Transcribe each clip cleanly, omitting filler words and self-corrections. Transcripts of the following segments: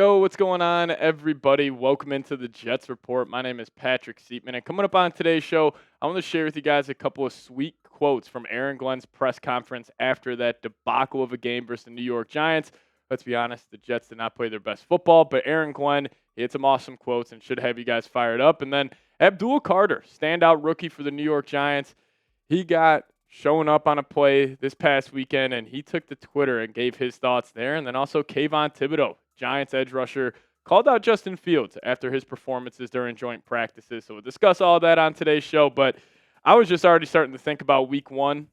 Yo, what's going on, everybody? Welcome into the Jets Report. My name is Patrick Siepman, and coming up on today's show, I want to share with you guys a couple of sweet quotes from Aaron Glenn's press conference after that debacle of a game versus the New York Giants. Let's be honest, the Jets did not play their best football, but Aaron Glenn, he had some awesome quotes and should have you guys fired up. And then Abdul, standout rookie for the New York Giants, he got showing up on a play this past weekend, and he took to Twitter and gave his thoughts there. And then also Thibodeaux, Giants edge rusher, called out Justin Fields after his performances during joint practices. So we'll discuss all that on today's show. But I was just already starting to think about week one,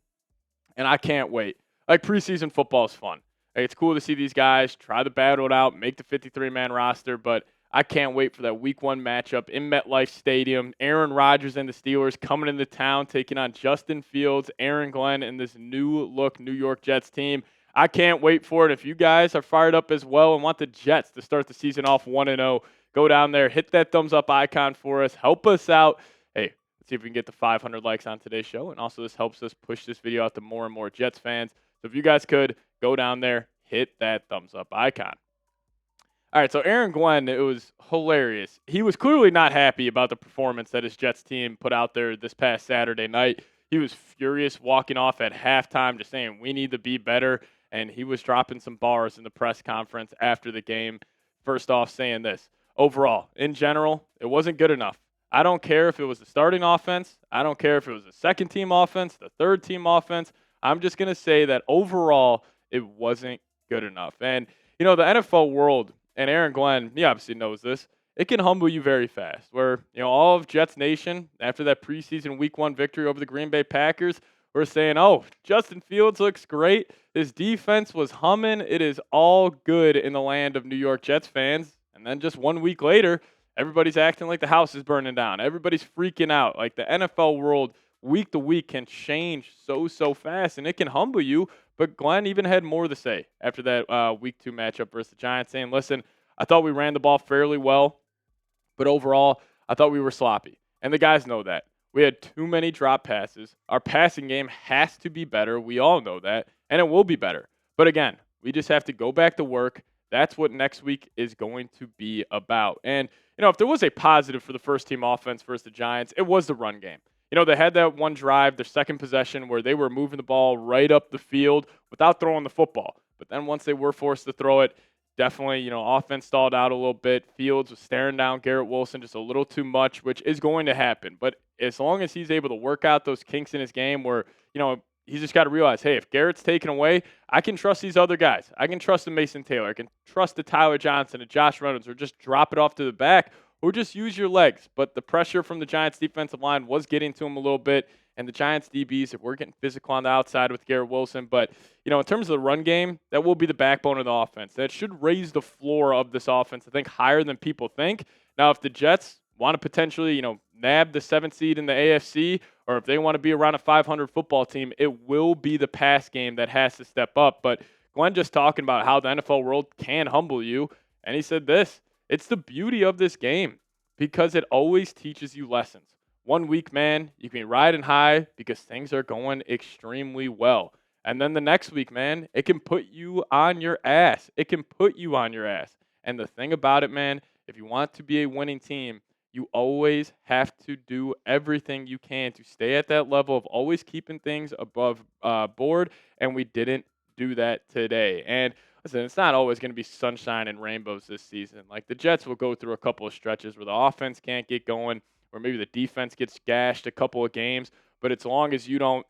and I can't wait. Like, preseason football is fun. Like, it's cool to see these guys try to battle it out, make the 53-man roster, but I can't wait for that week one matchup in MetLife Stadium. Aaron Rodgers and the Steelers coming into town, taking on Justin Fields, Aaron Glenn, and this new-look New York Jets team. I can't wait for it. If you guys are fired up as well and want the Jets to start the season off 1-0, go down there, hit that thumbs-up icon for us, help us out. Hey, let's see if we can get to 500 likes on today's show, and also this helps us push this video out to more and more Jets fans. So if you guys could, go down there, hit that thumbs-up icon. All right, so Aaron Glenn, it was hilarious. He was clearly not happy about the performance that his Jets team put out there this past Saturday night. He was furious walking off at halftime, just saying, we need to be better. And he was dropping some bars in the press conference after the game. First off, saying this: overall, in general, it wasn't good enough. I don't care if it was the starting offense. I don't care if it was the second-team offense, the third-team offense. I'm just going to say that overall, it wasn't good enough. And, the NFL world, and Aaron Glenn, he obviously knows this, it can humble you very fast. Where, all of Jets Nation, after that preseason Week 1 victory over the Green Bay Packers, we're saying, oh, Justin Fields looks great. His defense was humming. It is all good in the land of New York Jets fans. And then just 1 week later, everybody's acting like the house is burning down. Everybody's freaking out. Like, the NFL world, week to week, can change so fast, and it can humble you. But Glenn even had more to say after that Week 2 matchup versus the Giants, saying, listen, I thought we ran the ball fairly well, but overall, I thought we were sloppy. And the guys know that. We had too many drop passes. Our passing game has to be better. We all know that, and it will be better. But again, we just have to go back to work. That's what next week is going to be about. And, if there was a positive for the first-team offense versus the Giants, it was the run game. They had that one drive, their second possession, where they were moving the ball right up the field without throwing the football. But then once they were forced to throw it, definitely, offense stalled out a little bit. Fields was staring down Garrett Wilson just a little too much, which is going to happen. But as long as he's able to work out those kinks in his game where, he's just got to realize, hey, if Garrett's taken away, I can trust these other guys. I can trust the Mason Taylor. I can trust the Tyler Johnson and Josh Reynolds, or just drop it off to the back, or just use your legs. But the pressure from the Giants' defensive line was getting to him a little bit, and the Giants' DBs, if we're getting physical on the outside with Garrett Wilson. But, in terms of the run game, that will be the backbone of the offense. That should raise the floor of this offense, I think, higher than people think. Now, if the Jets want to potentially, nab the 7th seed in the AFC, or if they want to be around a 500 football team, it will be the pass game that has to step up. But Glenn just talking about how the NFL world can humble you, and he said this: it's the beauty of this game because it always teaches you lessons. 1 week, man, you can be riding high because things are going extremely well. And then the next week, man, it can put you on your ass. It can put you on your ass. And the thing about it, man, if you want to be a winning team, you always have to do everything you can to stay at that level of always keeping things above board. And we didn't do that today. And listen, it's not always going to be sunshine and rainbows this season. Like, the Jets will go through a couple of stretches where the offense can't get going, or maybe the defense gets gashed a couple of games. But as long as you don't,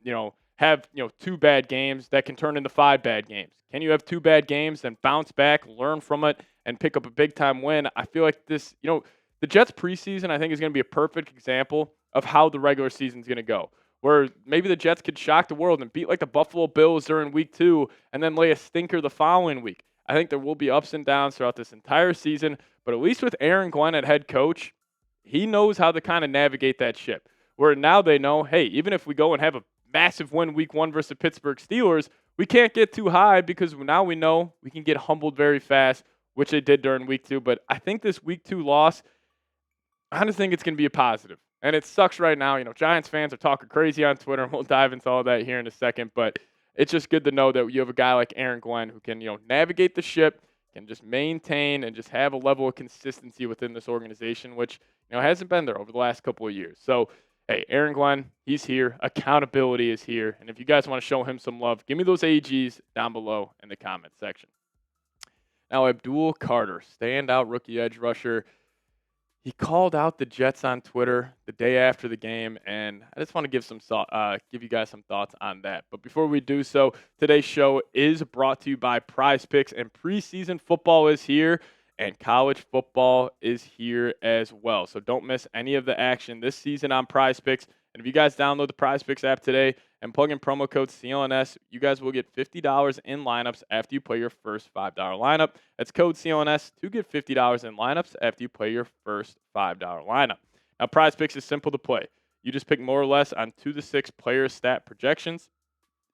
have 2 bad games that can turn into 5 bad games. Can you have 2 bad games, then bounce back, learn from it, and pick up a big-time win? I feel like this, the Jets preseason, I think, is going to be a perfect example of how the regular season is going to go, where maybe the Jets could shock the world and beat like the Buffalo Bills during week 2 and then lay a stinker the following week. I think there will be ups and downs throughout this entire season, but at least with Aaron Glenn at head coach, he knows how to kind of navigate that ship, where now they know, hey, even if we go and have a massive win week 1 versus the Pittsburgh Steelers, we can't get too high because now we know we can get humbled very fast, which they did during week 2. But I think this week 2 loss, I just think it's going to be a positive. And it sucks right now. Giants fans are talking crazy on Twitter, and we'll dive into all that here in a second. But it's just good to know that you have a guy like Aaron Glenn who can, navigate the ship, can just maintain and just have a level of consistency within this organization, which hasn't been there over the last couple of years. So, hey, Aaron Glenn, he's here. Accountability is here. And if you guys want to show him some love, give me those AGs down below in the comment section. Now, Abdul Carter, standout rookie edge rusher. He called out the Jets on Twitter the day after the game, and I just want to give you guys some thoughts on that. But before we do so, today's show is brought to you by Prize Picks, and preseason football is here, and college football is here as well. So don't miss any of the action this season on Prize Picks. And if you guys download the Prize Picks app today and plug in promo code CLNS, you guys will get $50 in lineups after you play your first $5 lineup. That's code CLNS to get $50 in lineups after you play your first $5 lineup. Now, Prize Picks is simple to play. You just pick more or less on 2 to 6 player stat projections.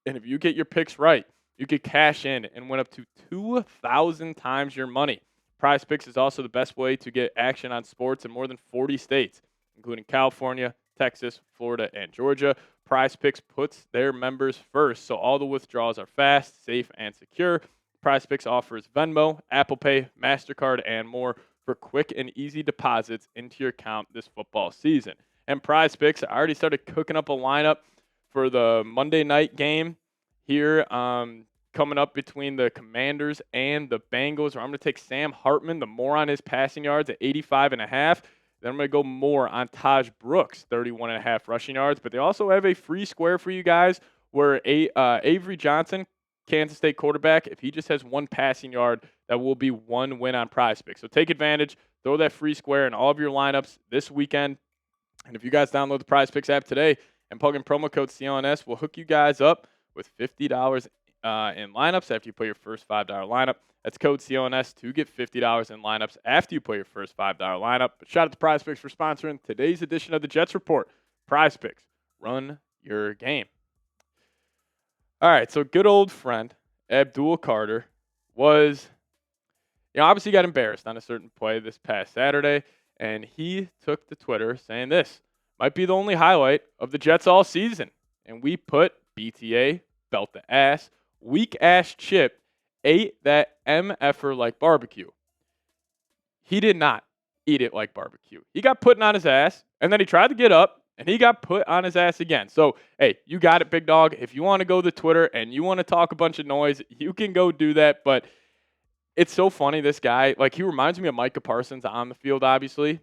And if you get your picks right, you could cash in and win up to 2,000 times your money. Prize Picks is also the best way to get action on sports in more than 40 states, including California, Texas, Florida, and Georgia. Prize Picks puts their members first, so all the withdrawals are fast, safe, and secure. Prize Picks offers Venmo, Apple Pay, MasterCard, and more for quick and easy deposits into your account this football season. And Prize Picks, I already started cooking up a lineup for the Monday night game here coming up between the Commanders and the Bengals, where I'm going to take Sam Hartman, the more on his passing yards at 85.5. Then I'm going to go more on Taj Brooks, 31.5 rushing yards. But they also have a free square for you guys where Avery Johnson, Kansas State quarterback, if he just has one passing yard, that will be one win on Prize Picks. So take advantage, throw that free square in all of your lineups this weekend. And if you guys download the Prize Picks app today and plug in promo code CLNS, we'll hook you guys up with $50 in lineups after you play your first $5 lineup. That's code CLNS to get $50 in lineups after you play your first $5 lineup. But shout out to Prize Picks for sponsoring today's edition of the Jets Report. Prize Picks, run your game. All right, so good old friend Abdul Carter was, obviously got embarrassed on a certain play this past Saturday, and he took to Twitter saying this might be the only highlight of the Jets all season. And we put BTA, belt the ass, weak ass Chip, ate that MFer like barbecue. He did not eat it like barbecue. He got put on his ass, and then he tried to get up, and he got put on his ass again. So, hey, you got it, big dog. If you want to go to Twitter and you want to talk a bunch of noise, you can go do that. But it's so funny, this guy. Like, he reminds me of Micah Parsons on the field, obviously.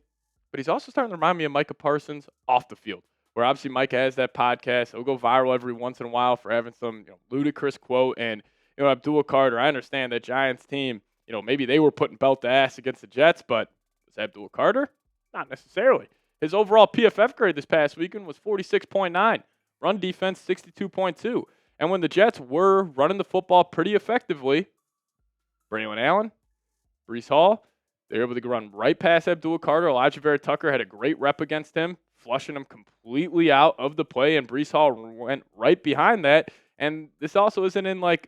But he's also starting to remind me of Micah Parsons off the field, where obviously Micah has that podcast. It'll go viral every once in a while for having some ludicrous quote. And, Abdul Carter, I understand that Giants team, maybe they were putting belt to ass against the Jets, but was Abdul Carter? Not necessarily. His overall PFF grade this past weekend was 46.9. Run defense, 62.2. And when the Jets were running the football pretty effectively, Braylon Allen, Breece Hall, they were able to run right past Abdul Carter. Elijah Vera Tucker had a great rep against him, flushing him completely out of the play, and Breece Hall went right behind that. And this also isn't in 5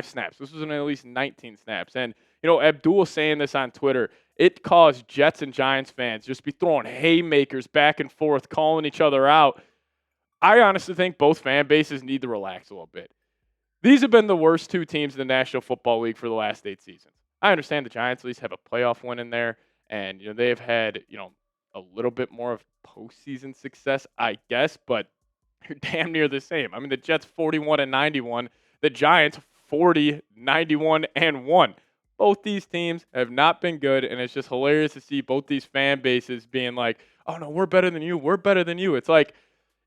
snaps. This was in at least 19 snaps. And, Abdul saying this on Twitter, it caused Jets and Giants fans just be throwing haymakers back and forth, calling each other out. I honestly think both fan bases need to relax a little bit. These have been the worst 2 teams in the National Football League for the last 8 seasons. I understand the Giants at least have a playoff win in there, and they've had a little bit more of postseason success, I guess, but you're damn near the same. I mean, the Jets 41-91, the Giants 40-91-1. Both these teams have not been good, and it's just hilarious to see both these fan bases being like, "Oh no, we're better than you. We're better than you." It's like,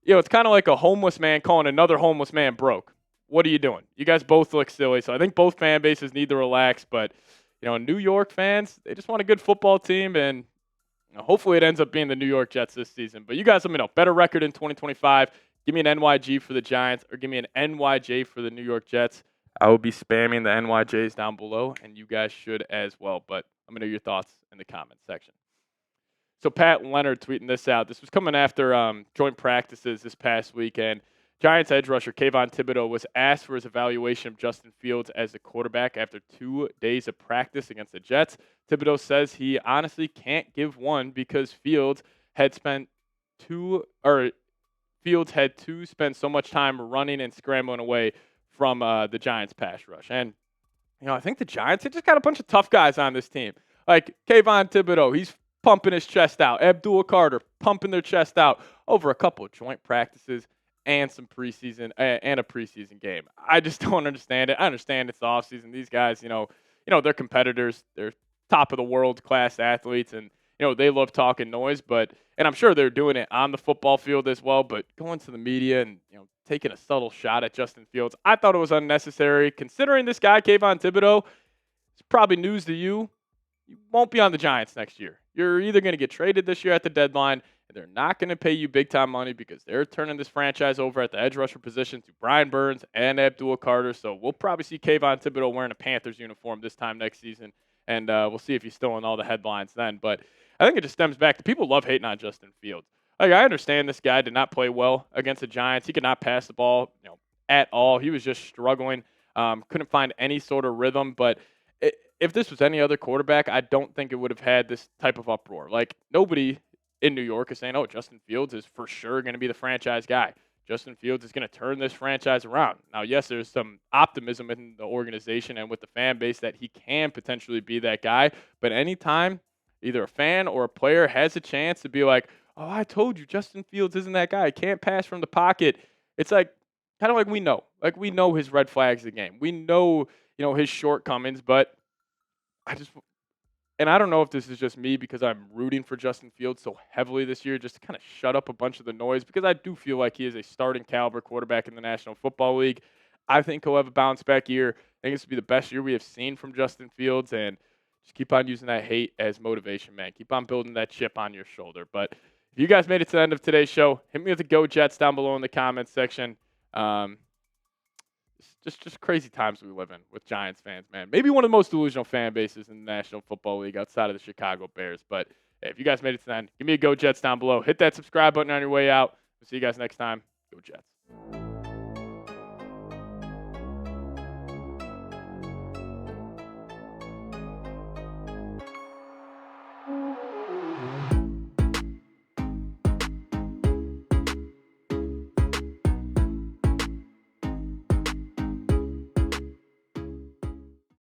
it's kind of like a homeless man calling another homeless man broke. What are you doing? You guys both look silly. So I think both fan bases need to relax, but New York fans, they just want a good football team, and hopefully it ends up being the New York Jets this season. But you guys let me know. Better record in 2025. Give me an NYG for the Giants, or give me an NYJ for the New York Jets. I will be spamming the NYJs down below, and you guys should as well. But let me know your thoughts in the comment section. So Pat Leonard tweeting this out. This was coming after joint practices this past weekend. Giants edge rusher Kayvon Thibodeaux was asked for his evaluation of Justin Fields as the quarterback after 2 days of practice against the Jets. Thibodeaux says he honestly can't give one because Fields had to spend so much time running and scrambling away from the Giants pass rush. And I think the Giants, they just got a bunch of tough guys on this team. Like Kayvon Thibodeaux, he's pumping his chest out. Abdul Carter pumping their chest out over a couple of joint practices and some preseason and a preseason game. I just don't understand it. I understand it's the offseason. These guys, they're competitors. They're top of the world class athletes, and they love talking noise. And I'm sure they're doing it on the football field as well. But going to the media and taking a subtle shot at Justin Fields, I thought it was unnecessary. Considering this guy, Kayvon Thibodeaux, it's probably news to you. You won't be on the Giants next year. You're either going to get traded this year at the deadline, and they're not going to pay you big time money because they're turning this franchise over at the edge rusher position to Brian Burns and Abdul Carter. So we'll probably see Kayvon Thibodeaux wearing a Panthers uniform this time next season, and we'll see if he's still in all the headlines then. But I think it just stems back to people love hating on Justin Fields. Like, I understand this guy did not play well against the Giants. He could not pass the ball, at all. He was just struggling. Couldn't find any sort of rhythm, but if this was any other quarterback, I don't think it would have had this type of uproar. Like, nobody in New York is saying, oh, Justin Fields is for sure going to be the franchise guy. Justin Fields is going to turn this franchise around. Now, yes, there's some optimism in the organization and with the fan base that he can potentially be that guy. But anytime either a fan or a player has a chance to be like, oh, I told you Justin Fields isn't that guy. Can't pass from the pocket. It's like kind of like we know. Like, we know his red flags of the game. We know, his shortcomings, but I just and I don't know if this is just me because I'm rooting for Justin Fields so heavily this year just to kind of shut up a bunch of the noise because I do feel like he is a starting caliber quarterback in the National Football League. I think he'll have a bounce back year. I think this will be the best year we have seen from Justin Fields, and just keep on using that hate as motivation, man. Keep on building that chip on your shoulder. But if you guys made it to the end of today's show, hit me with the Go Jets down below in the comments section. Um, just crazy times we live in with Giants fans, man. Maybe one of the most delusional fan bases in the National Football League outside of the Chicago Bears. But hey, if you guys made it to the end, give me a Go Jets down below. Hit that subscribe button on your way out. We'll see you guys next time. Go Jets.